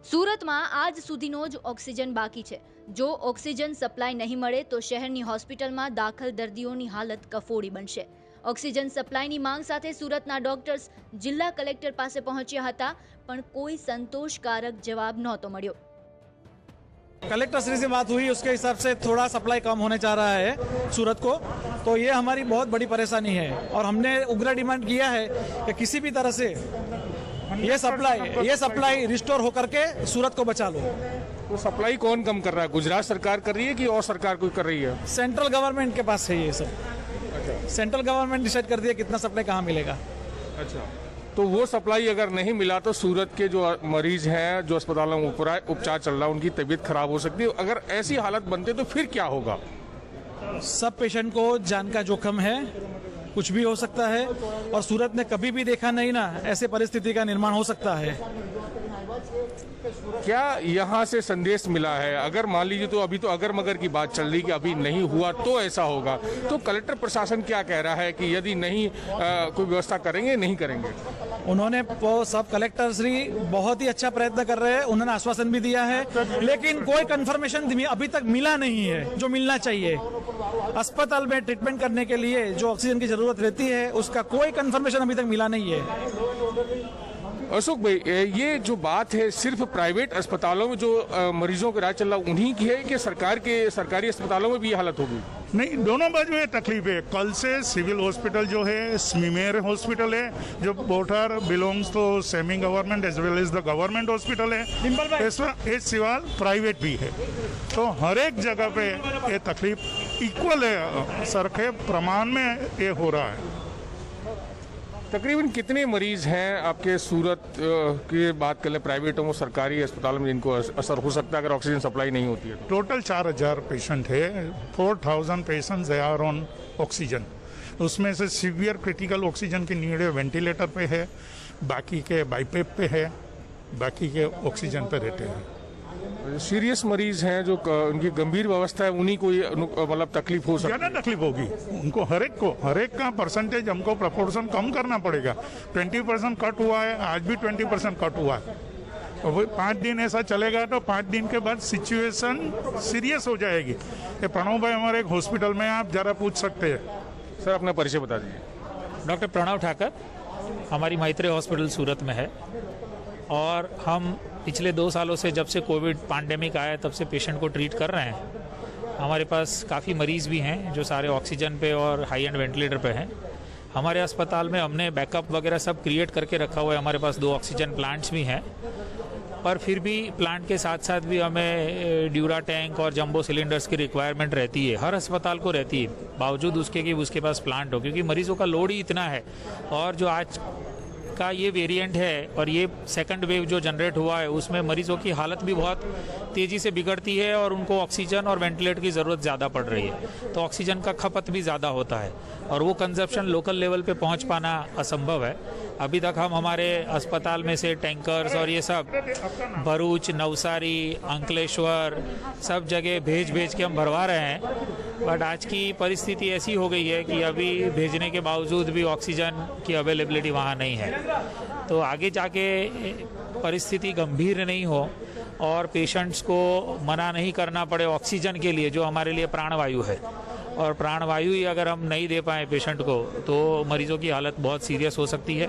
સુરતમાં આજ સુધીનો જ ઓક્સિજન બાકી છે। જો ઓક્સિજન સપ્લાય નહીં મળે તો શહેરની હોસ્પિટલમાં દાખલ દર્દીઓની હાલત કફોડી બનશે। ઓક્સિજન સપ્લાયની માંગ સાથે સુરતના ડોક્ટર્સ જિલ્લા કલેક્ટર પાસે પહોંચ્યા હતા, પણ કોઈ સંતોષકારક જવાબ નહોતો મળ્યો। कलेक्टर श्री से बात हुई, उसके हिसाब से थोड़ा सप्लाई कम होने जा रहा है सूरत को, तो ये हमारी बहुत बड़ी परेशानी है और हमने उग्र डिमांड किया है कि किसी भी तरह से ये सप्लाई रिस्टोर होकर के सूरत को बचा लो। तो सप्लाई कौन कम कर रहा है? गुजरात सरकार कर रही है कि और सरकार कोई कर रही है? सेंट्रल गवर्नमेंट के पास है ये सब। अच्छा, सेंट्रल गवर्नमेंट डिसाइड कर दिया कितना सप्लाई कहाँ मिलेगा। अच्छा, तो वो सप्लाई अगर नहीं मिला तो सूरत के जो मरीज हैं, जो अस्पतालों में उपचार चल रहा है, उनकी तबीयत खराब हो सकती है। अगर ऐसी हालत बनते तो फिर क्या होगा? सब पेशेंट को जान का जोखिम है, कुछ भी हो सकता है और सूरत ने कभी भी देखा नहीं ना ऐसे परिस्थिति का निर्माण हो सकता है। क्या यहाँ से संदेश मिला है? अगर मान लीजिए, तो अभी तो अगर मगर की बात चल रही कि अभी नहीं हुआ तो ऐसा होगा, तो कलेक्टर प्रशासन क्या कह रहा है कि यदि नहीं कोई व्यवस्था करेंगे, नहीं करेंगे? उन्होंने सब कलेक्टर श्री बहुत ही अच्छा प्रयत्न कर रहे हैं, उन्होंने आश्वासन भी दिया है, लेकिन कोई कंफर्मेशन अभी तक मिला नहीं है जो मिलना चाहिए। अस्पताल में ट्रीटमेंट करने के लिए जो ऑक्सीजन की जरूरत रहती है उसका कोई कंफर्मेशन अभी तक मिला नहीं है। अशोक भाई, ये जो बात है सिर्फ प्राइवेट अस्पतालों में जो मरीजों का इलाज चल रहा है उन्हीं की है कि सरकारी अस्पतालों में भी ये हालत होगी? नहीं, दोनों बाजू में तकलीफ है। कल से सिविल हॉस्पिटल जो है स्मीमेर हॉस्पिटल है, जो बोटार belongs to semi government as well as the government hospital है, इस सिवाल प्राइवेट भी है। तो हर एक जगह पे ये तकलीफ इक्वल है, सरखे प्रमाण में ये हो रहा है। तकरीबन कितने मरीज हैं आपके सूरत की बात कर लें, प्राइवेटों में, सरकारी अस्पतालों में, जिनको असर हो सकता है अगर ऑक्सीजन सप्लाई नहीं होती है? टोटल 4000 पेशेंट है, 4000 पेशेंट्स आर ऑन ऑक्सीजन। उसमें से सीवियर क्रिटिकल ऑक्सीजन की नीड है, वेंटिलेटर पे है, बाकी के बाईपेप पे है, बाकी के ऑक्सीजन पे रहते हैं। सीरियस मरीज हैं जो उनकी गंभीर व्यवस्था है, उन्हीं को मतलब तकलीफ हो सकती है? ज़्यादा तकलीफ होगी उनको, हर एक का परसेंटेज हमको प्रपोर्शन कम करना पड़ेगा। 20% कट हुआ है, आज भी 20% कट हुआ है। तो वो 5 दिन ऐसा चलेगा तो 5 दिन के बाद सिचुएशन सीरियस हो जाएगी। ये प्रणव भाई हमारे एक हॉस्पिटल में, आप जरा पूछ सकते हैं। सर, अपना परिचय बता दीजिए। डॉक्टर प्रणव ठाकर हमारी मैत्रेय हॉस्पिटल सूरत में है और हम पिछले 2 सालों से, जब से कोविड पैंडेमिक आया तब से पेशेंट को ट्रीट कर रहे हैं। हमारे पास काफ़ी मरीज़ भी हैं जो सारे ऑक्सीजन पे और हाई एंड वेंटिलेटर पे हैं। हमारे अस्पताल में हमने बैकअप वगैरह सब क्रिएट करके रखा हुआ है। हमारे पास 2 ऑक्सीजन प्लांट्स भी हैं, पर फिर भी प्लांट के साथ साथ भी हमें ड्यूरा टैंक और जंबो सिलेंडर्स की रिक्वायरमेंट रहती है, हर अस्पताल को रहती है, बावजूद उसके कि उसके पास प्लांट हो, क्योंकि मरीज़ों का लोड ही इतना है। और जो आज का ये वेरिएंट है और ये सेकंड वेव जो जनरेट हुआ है, उसमें मरीजों की हालत भी बहुत तेज़ी से बिगड़ती है और उनको ऑक्सीजन और वेंटिलेटर की ज़रूरत ज़्यादा पड़ रही है। तो ऑक्सीजन का खपत भी ज़्यादा होता है और वो कंजप्शन लोकल लेवल पे पहुंच पाना असंभव है। अभी तक हम हमारे अस्पताल में से टैंकर्स और ये सब भरूच, नवसारी, अंकलेश्वर सब जगह भेज के हम भरवा रहे हैं, बट आज की परिस्थिति ऐसी हो गई है कि अभी भेजने के बावजूद भी ऑक्सीजन की अवेलेबिलिटी वहाँ नहीं है। तो आगे जाके परिस्थिति गंभीर नहीं हो और पेशेंट्स को मना नहीं करना पड़े ऑक्सीजन के लिए, जो हमारे लिए प्राणवायु है, और प्राणवायु ही अगर हम नहीं दे पाएँ पेशेंट को तो मरीजों की हालत बहुत सीरियस हो सकती है।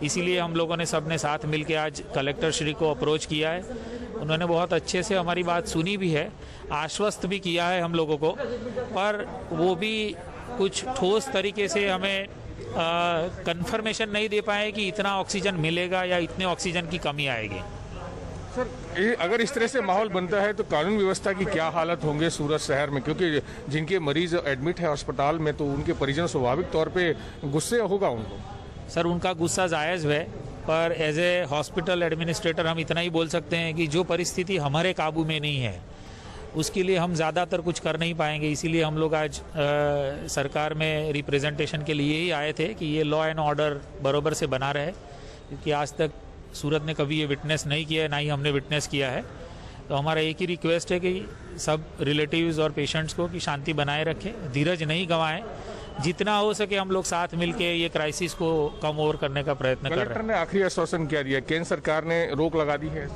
इसीलिए हम लोगों ने सबने साथ मिलकर आज कलेक्टर श्री को अप्रोच किया है। उन्होंने बहुत अच्छे से हमारी बात सुनी भी है, आश्वस्त भी किया है हम लोगों को, पर वो भी कुछ ठोस तरीके से हमें कंफर्मेशन नहीं दे पाए कि इतना ऑक्सीजन मिलेगा या इतने ऑक्सीजन की कमी आएगी। सर, अगर इस तरह से माहौल बनता है तो कानून व्यवस्था की क्या हालत होंगे सूरत शहर में? क्योंकि जिनके मरीज एडमिट है अस्पताल में तो उनके परिजन स्वाभाविक तौर पे गुस्से होगा उनको। सर, उनका गुस्सा जायज़ है, पर एज ए हॉस्पिटल एडमिनिस्ट्रेटर हम इतना ही बोल सकते हैं कि जो परिस्थिति हमारे काबू में नहीं है उसके लिए हम ज़्यादातर कुछ कर नहीं पाएंगे। इसीलिए हम लोग आज सरकार में रिप्रेजेंटेशन के लिए ही आए थे कि ये लॉ एंड ऑर्डर बराबर से बना रहे, क्योंकि आज तक सूरत ने कभी ये विटनेस नहीं किया है, ना ही हमने विटनेस किया है। तो हमारा एक ही रिक्वेस्ट है कि सब रिलेटिव्स और पेशेंट्स को कि शांति बनाए रखें, धीरज नहीं गंवाएं, जितना हो सके हम लोग साथ मिलके ये क्राइसिस को कम ओवर करने का प्रयत्न कर रहे हैं। कलेक्टर ने आखिरी आश्वासन क्या दिया? केंद्र सरकार ने रोक लगा दी है?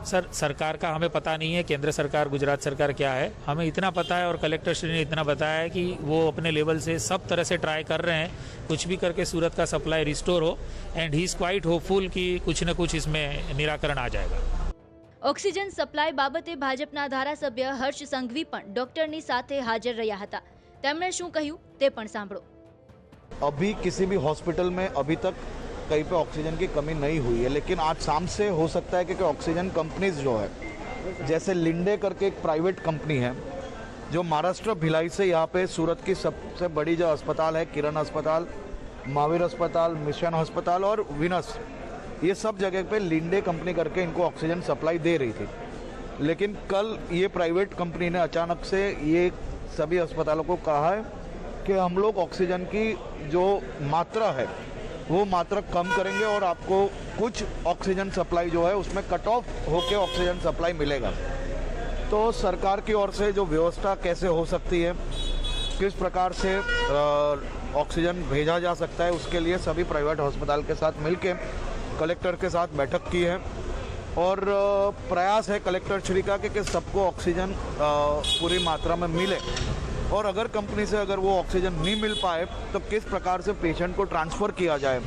सर, सरकार का हमें पता नहीं है, केंद्र सरकार, गुजरात सरकार क्या है, हमें इतना पता है और कलेक्टर श्री ने इतना बताया है कि वो अपने लेवल से सब तरह से ट्राई कर रहे हैं, कुछ भी करके सूरत का सप्लाई रिस्टोर हो, and he is quite hopeful कि कुछ न कुछ इसमें निराकरण आ जाएगा। ઓક્સિજન સપ્લાય બાબતે ભાજપના ધારાસભ્ય હર્ષ સંઘવી પણ ડોક્ટરની સાથે હાજર રહ્યા હતા. તેમણે શું કહ્યું તે પણ સાંભળો. अभी किसी भी हॉस्पिटल में अभी तक कहीं पे ऑक्सीजन की कमी नहीं हुई है, लेकिन आज शाम से हो सकता है क्योंकि ऑक्सीजन कंपनीज जो है, जैसे लिंडे करके एक प्राइवेट कंपनी है जो महाराष्ट्र भिलाई से यहाँ पे सूरत की सबसे बड़ी जो अस्पताल है, किरण अस्पताल, महावीर अस्पताल, मिशन अस्पताल और विनस, ये सब जगह पे लिंडे कंपनी करके इनको ऑक्सीजन सप्लाई दे रही थी। लेकिन कल ये प्राइवेट कंपनी ने अचानक से ये सभी अस्पतालों को कहा है कि हम लोग ऑक्सीजन की जो मात्रा है वो मात्रा कम करेंगे और आपको कुछ ऑक्सीजन सप्लाई जो है उसमें कट ऑफ होके ऑक्सीजन सप्लाई मिलेगा। तो सरकार की ओर से जो व्यवस्था कैसे हो सकती है, किस प्रकार से ऑक्सीजन भेजा जा सकता है, उसके लिए सभी प्राइवेट अस्पताल के साथ मिलके कलेक्टर के साथ बैठक की है और प्रयास है कलेक्टर श्री का कि सबको ऑक्सीजन पूरी मात्रा में मिले और अगर कंपनी से अगर वो ऑक्सीजन नहीं मिल पाए तो किस प्रकार से पेशेंट को ट्रांसफ़र किया जाए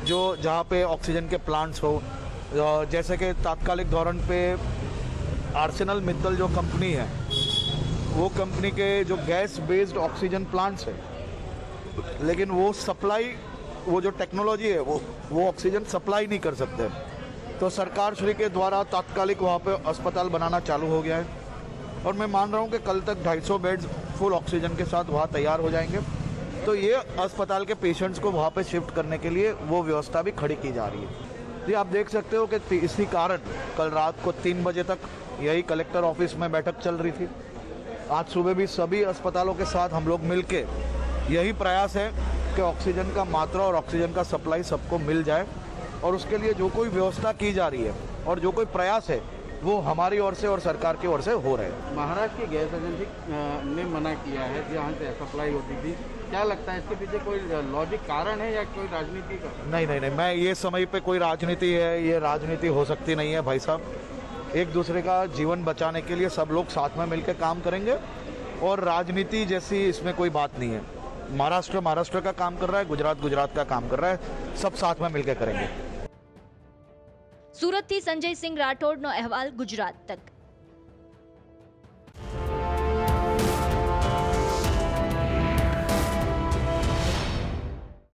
जो जहाँ पे ऑक्सीजन के प्लांट्स हो, जैसे कि तात्कालिक धोरण पे आर्सेनल मित्तल जो कंपनी है वो कंपनी के जो गैस बेस्ड ऑक्सीजन प्लांट्स है, लेकिन वो सप्लाई, वो जो टेक्नोलॉजी है वो ऑक्सीजन सप्लाई नहीं कर सकते। तो सरकार श्री के द्वारा तात्कालिक वहाँ पे अस्पताल बनाना चालू हो गया है और मैं मान रहा हूँ कि कल तक 250 बेड्स फुल ऑक्सीजन के साथ वहाँ तैयार हो जाएंगे। तो ये अस्पताल के पेशेंट्स को वहाँ पे शिफ्ट करने के लिए वो व्यवस्था भी खड़ी की जा रही है। जी आप देख सकते हो कि इसी कारण कल रात को 3 बजे तक यही कलेक्टर ऑफिस में बैठक चल रही थी। आज सुबह भी सभी अस्पतालों के साथ हम लोग मिलके यही प्रयास है कि ऑक्सीजन का मात्रा और ऑक्सीजन का सप्लाई सबको मिल जाए और उसके लिए जो कोई व्यवस्था की जा रही है और जो कोई प्रयास है वो हमारी ओर से और सरकार की ओर से हो रहे हैं। महाराष्ट्र की गैस एजेंसी ने मना किया है जहाँ से सप्लाई होती थी, क्या लगता है इसके पीछे कोई लॉजिक कारण है या कोई राजनीति का? नहीं, मैं ये समय पे कोई राजनीति है, ये राजनीति हो सकती नहीं है भाई साहब। एक दूसरे का जीवन बचाने के लिए सब लोग साथ में मिलकर काम करेंगे और राजनीति जैसी इसमें कोई बात नहीं है। महाराष्ट्र का काम कर रहा है, गुजरात का काम कर रहा है, सब साथ में मिलकर करेंगे। સુરતથી સંજય સિંહ રાઠોડનો અહેવાલ ગુજરાત તક।